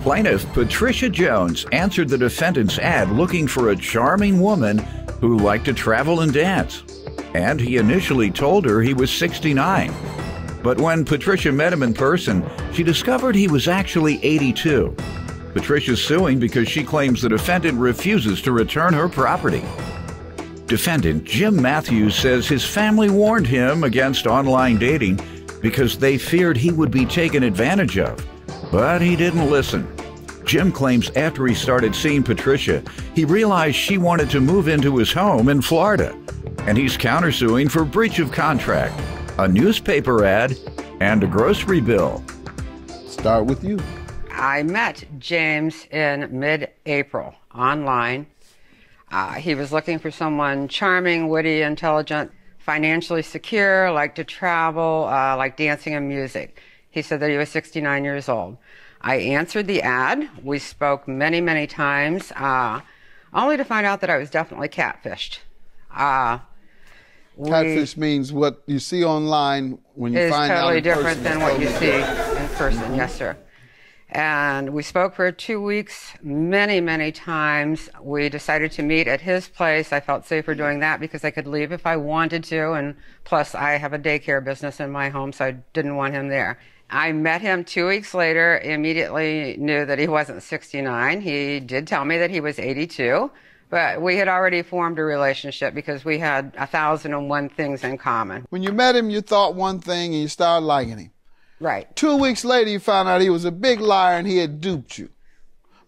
Plaintiff Patricia Jones answered the defendant's ad looking for a charming woman who liked to travel and dance. And he initially told her he was 69. But when Patricia met him in person, she discovered he was actually 82. Patricia's suing because she claims the defendant refuses to return her property. Defendant Jim Matthews says his family warned him against online dating because they feared he would be taken advantage of. But he didn't listen. Jim claims after he started seeing Patricia, he realized she wanted to move into his home in Florida. And he's countersuing for breach of contract, a newspaper ad, and a grocery bill. Start with you. I met James in mid-April online. He was looking for someone charming, witty, intelligent, financially secure, liked to travel, liked dancing and music. He said that he was 69 years old. I answered the ad. We spoke many, many times, only to find out that I was definitely catfished. Catfish means what you see online when you find out in person. It's totally different than what you see in person, yes, sir. And we spoke for 2 weeks, many, many times. We decided to meet at his place. I felt safer doing that because I could leave if I wanted to, and plus I have a daycare business in my home, so I didn't want him there. I met him 2 weeks later, immediately knew that he wasn't 69. He did tell me that he was 82, but we had already formed a relationship because we had 1,001 things in common. When you met him, you thought one thing and you started liking him. Right. 2 weeks later, you found out he was a big liar and he had duped you.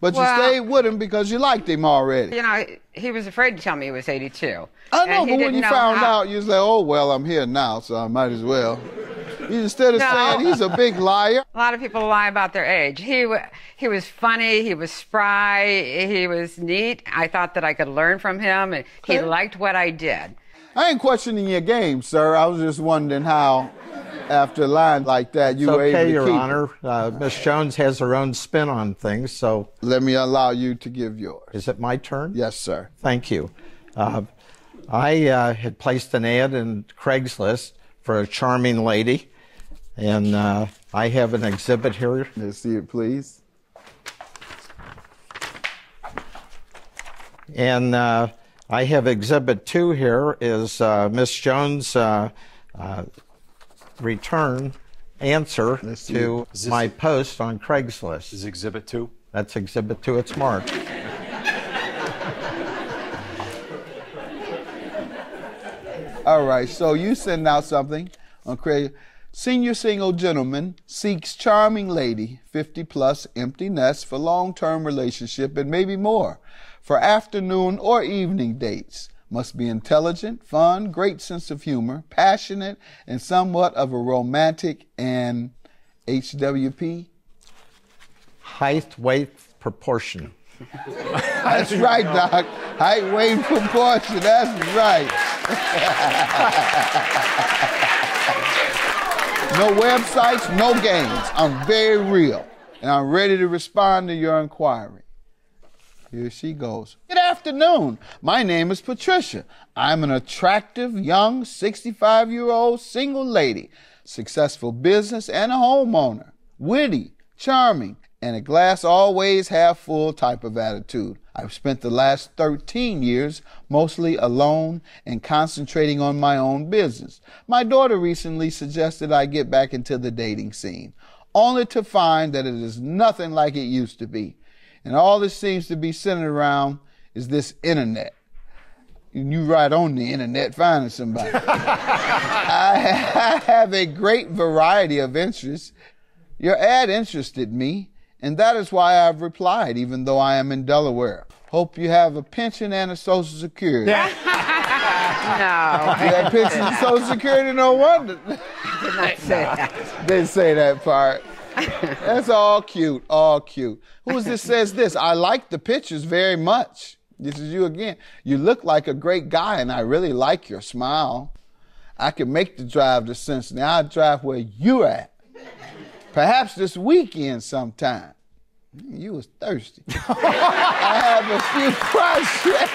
But you stayed with him because you liked him already. You know, he was afraid to tell me he was 82. I know, but when you found out, you was like, oh, well, I'm here now, so I might as well. Instead of saying he's a big liar. A lot of people lie about their age. He was funny, he was spry, he was neat. I thought that I could learn from him, and he liked what I did. I ain't questioning your game, sir. I was just wondering how, after a line like that, you were able to keep it. Your Honor. Miss Jones has her own spin on things, so... Let me allow you to give yours. Is it my turn? Yes, sir. Thank you. I had placed an ad in Craigslist for a charming lady, and I have an exhibit here. Let's see it, please. And I have exhibit 2 here is Miss Jones' return answer to my post on Craigslist. Is exhibit 2? That's exhibit 2. It's marked. All right, so you send out something on Craigslist. Senior single gentleman seeks charming lady, 50 plus, empty nest for long-term relationship and maybe more, for afternoon or evening dates. Must be intelligent, fun, great sense of humor, passionate, and somewhat of a romantic and HWP? Height, weight, proportion. That's right, Doc. Height, weight, proportion. That's right. No websites, no games. I'm very real, and I'm ready to respond to your inquiry. Here she goes. Good afternoon. My name is Patricia. I'm an attractive, young, 65-year-old single lady, successful business and a homeowner, witty, charming, and a glass always half full type of attitude. I've spent the last 13 years mostly alone and concentrating on my own business. My daughter recently suggested I get back into the dating scene, only to find that it is nothing like it used to be. And all this seems to be centered around is this internet. And you right on the internet finding somebody. I have a great variety of interests. Your ad interested me, and that is why I've replied, even though I am in Delaware. Hope you have a pension and a Social Security. No. You have pension and Social Security? No wonder. Did not say that. Didn't say that part. That's all cute, all cute. Who is this says this? I like the pictures very much. This is you again. You look like a great guy, and I really like your smile. I could make the drive to Cincinnati. I'll drive where you're at. Perhaps this weekend sometime. You was thirsty. I have a few questions.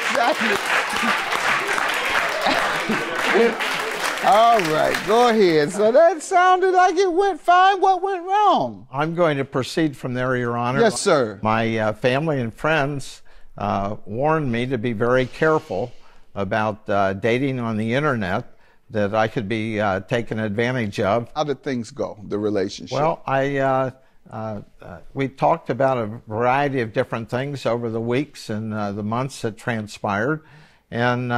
All right, go ahead. So that sounded like it went fine. What went wrong? I'm going to proceed from there, Your Honor. Yes, sir. My family and friends warned me to be very careful about dating on the internet, that I could be taken advantage of. How did things go, the relationship? Well, we talked about a variety of different things over the weeks and the months that transpired. And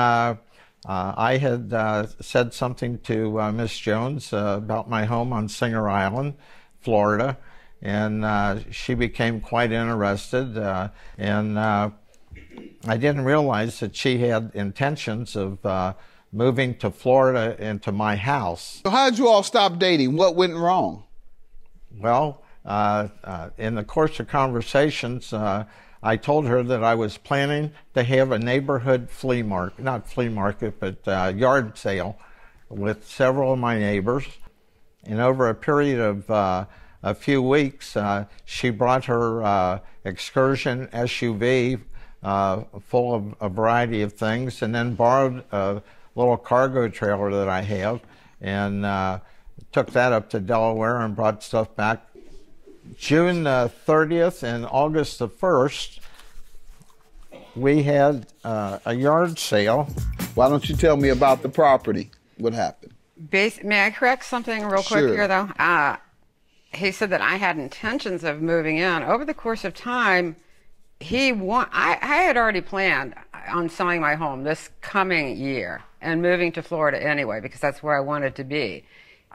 I had said something to Miss Jones about my home on Singer Island, Florida, and she became quite interested. And I didn't realize that she had intentions of moving to Florida into my house. So how did you all stop dating? What went wrong? Well, in the course of conversations, I told her that I was planning to have a neighborhood flea market, not flea market, but yard sale with several of my neighbors. And over a period of a few weeks, she brought her excursion SUV full of a variety of things, and then borrowed a little cargo trailer that I have, and took that up to Delaware and brought stuff back. June 30th and August the 1st, we had a yard sale. Why don't you tell me about the property? What happened? May I correct something real quick here, though? He said that I had intentions of moving in. Over the course of time, I had already planned on selling my home this coming year and moving to Florida anyway, because that's where I wanted to be.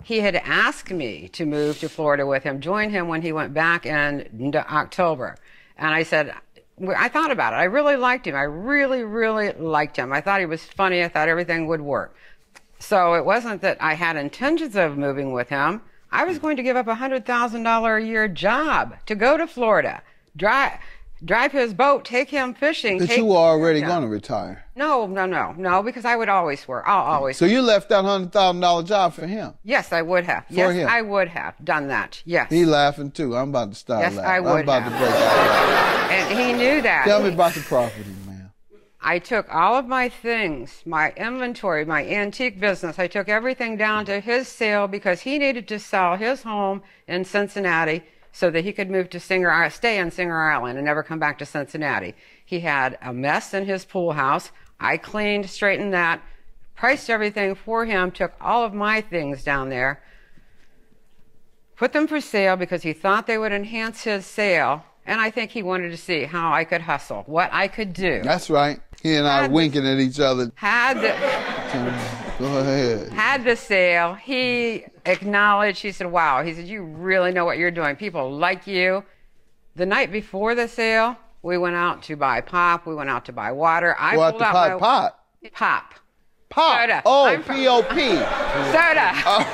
He had asked me to move to Florida with him, join him when he went back in October. And I said, I thought about it. I really liked him. I really, really liked him. I thought he was funny. I thought everything would work. So it wasn't that I had intentions of moving with him. I was going to give up a $100,000 a year job to go to Florida, drive his boat, take him fishing. But you were already going to retire. No, because I would always work. I'll always. So you left that $100,000 job for him? Yes, I would have. I would have done that. Yes. He laughing too. I'm about to start laughing. I would I'm about to break out. And he knew that. Tell me about the property, ma'am. I took all of my things, my inventory, my antique business. I took everything down to his sale because he needed to sell his home in Cincinnati so that he could move to stay in Singer Island and never come back to Cincinnati. He had a mess in his pool house. I cleaned, straightened that, priced everything for him, took all of my things down there, put them for sale because he thought they would enhance his sale, and I think he wanted to see how I could hustle, what I could do. That's right. He and I winking at each other. Go ahead. Had the sale. He acknowledged, he said, wow, he said, you really know what you're doing. People like you. The night before the sale, we went out to buy pop. We went out to buy water. I pulled out my pop. Pop. Pop. Soda. Oh, P-O-P. Soda. Oh.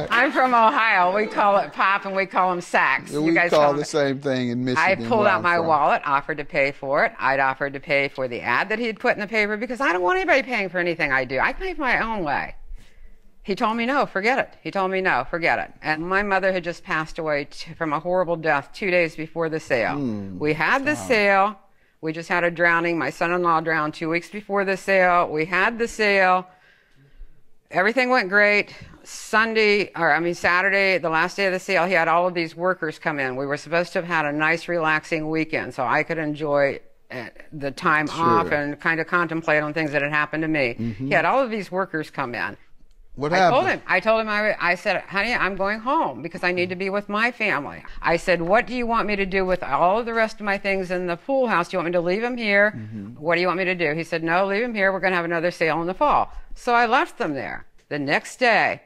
I'm from Ohio. We call it pop and we call them sacks. We call the same thing in Michigan. I pulled out my wallet, offered to pay for it. I'd offered to pay for the ad that he'd put in the paper because I don't want anybody paying for anything I do. I pay for my own way. He told me, no, forget it. He told me, no, forget it. And my mother had just passed away from a horrible death 2 days before the sale. We had the sale. We just had a drowning. My son-in-law drowned 2 weeks before the sale. We had the sale. Everything went great. Saturday, the last day of the sale, he had all of these workers come in. We were supposed to have had a nice, relaxing weekend so I could enjoy the time off and kind of contemplate on things that had happened to me. He had all of these workers come in. What happened? I told him, I said, honey, I'm going home because I need to be with my family. I said, what do you want me to do with all of the rest of my things in the pool house? Do you want me to leave them here? What do you want me to do? He said, no, leave them here. We're going to have another sale in the fall. So I left them there. The next day,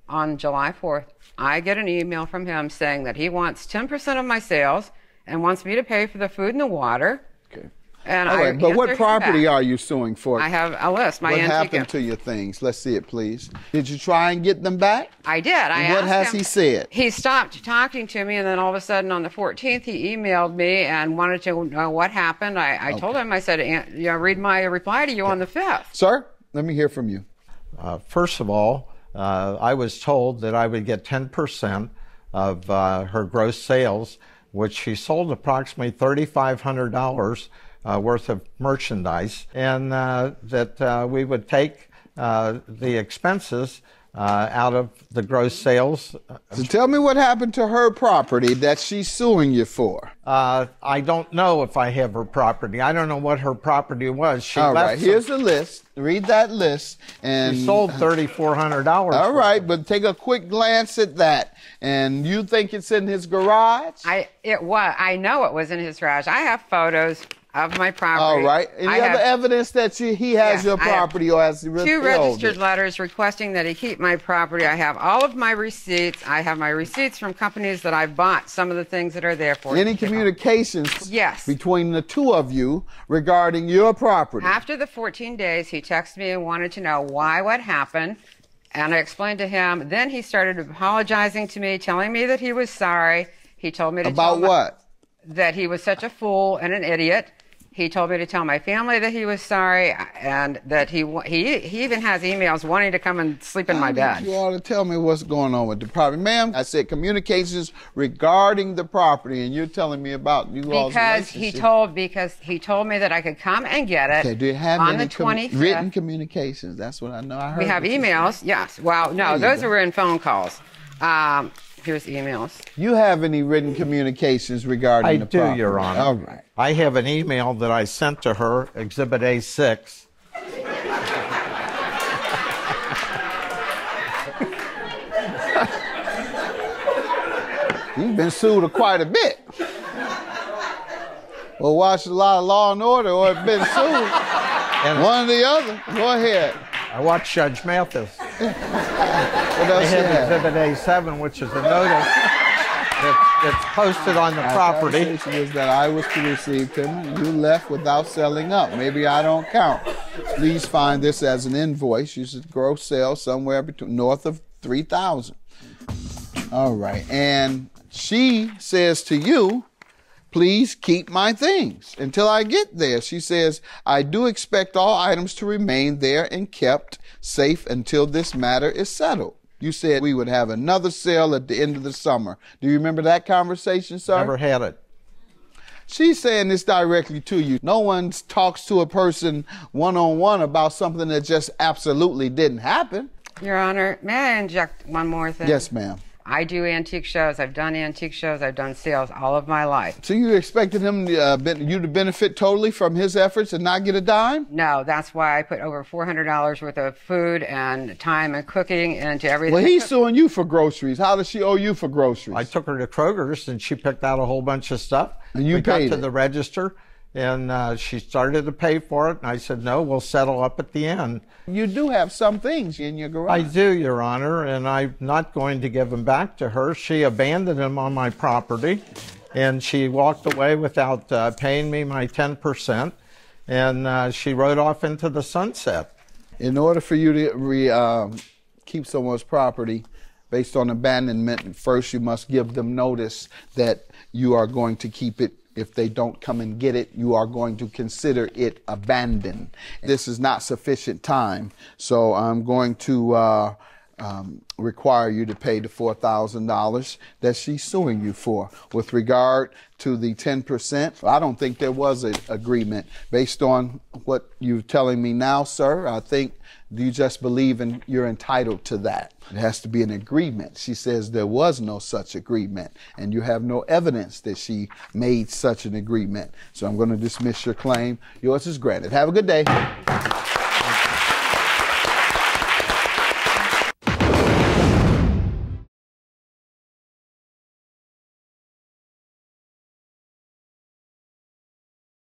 on July 4th, I get an email from him saying that he wants 10% of my sales and wants me to pay for the food and the water. Okay. And but what property are you suing for? I have a list. What happened to your things? Let's see it, please. Did you try and get them back? I did. What has he said? He stopped talking to me, and then all of a sudden on the 14th, he emailed me and wanted to know what happened. I told him, I said, read my reply to you on the 5th. Sir, let me hear from you. First of all, I was told that I would get 10% of her gross sales, which she sold approximately $3,500 worth of merchandise, and that we would take the expenses out of the gross sales. So tell me what happened to her property that she's suing you for. I don't know if I have her property. I don't know what her property was. She All left right, here's the list. Read that list. And she sold $3,400. All right, but take a quick glance at that. And you think it's in his garage? I know it was in his garage. I have photos of my property. All right. Any other evidence that he has your property or has two registered letters requesting that he keep my property. I have all of my receipts. I have my receipts from companies that I've bought some of the things that are there for. Any communications yes. between the two of you regarding your property? After the 14 days, he texted me and wanted to know what happened. And I explained to him. Then he started apologizing to me, telling me that he was sorry. He told me to about what? That he was such a fool and an idiot. He told me to tell my family that he was sorry, and that he even has emails wanting to come and sleep in my bed. You ought to tell me what's going on with the property. Ma'am, I said communications regarding the property, and you're telling me about you all's relationship. Because he told me that I could come and get it. Okay, do you have on any the 25th. Written communications? That's what I know. I heard we have emails, yes. Well, no, those were in phone calls. Here's emails. You have any written communications regarding the property? I do, Your Honor. All right. I have an email that I sent to her, Exhibit A6. You've been sued quite a bit. Well, watched a lot of Law and Order or been sued. And one or the other. Go ahead. I watched Judge Mathis. What else I have Exhibit A7, which is a notice that's posted on the property. The conversation is that I was to receive payment. You left without selling up. Maybe I don't count. Please find this as an invoice. You should gross sales somewhere between north of 3,000. All right. And she says to you, please keep my things until I get there. She says, I do expect all items to remain there and kept safe until this matter is settled. You said we would have another sale at the end of the summer. Do you remember that conversation, sir? Never had it. She's saying this directly to you. No one talks to a person one-on-one about something that just absolutely didn't happen. Your Honor, may I inject one more thing? Yes, ma'am. I do antique shows. I've done antique shows. I've done sales all of my life. So you expected him, you to benefit totally from his efforts and not get a dime? No, that's why I put over $400 worth of food and time and cooking into everything. Well, he's suing you for groceries. How does she owe you for groceries? I took her to Kroger's and she picked out a whole bunch of stuff. And you paid got to the register and she started to pay for it. And I said, no, we'll settle up at the end. You do have some things in your garage. I do, Your Honor, and I'm not going to give them back to her. She abandoned them on my property, and she walked away without paying me my 10%, and she rode off into the sunset. In order for you to keep someone's property based on abandonment, first you must give them notice that you are going to keep it. If they don't come and get it, you are going to consider it abandoned. This is not sufficient time, so I'm going to require you to pay the $4,000 that she's suing you for. With regard to the 10%, I don't think there was an agreement. Based on what you're telling me now, sir, I think you just believe you're entitled to that. It has to be an agreement. She says there was no such agreement, and you have no evidence that she made such an agreement. So I'm going to dismiss your claim. Yours is granted. Have a good day.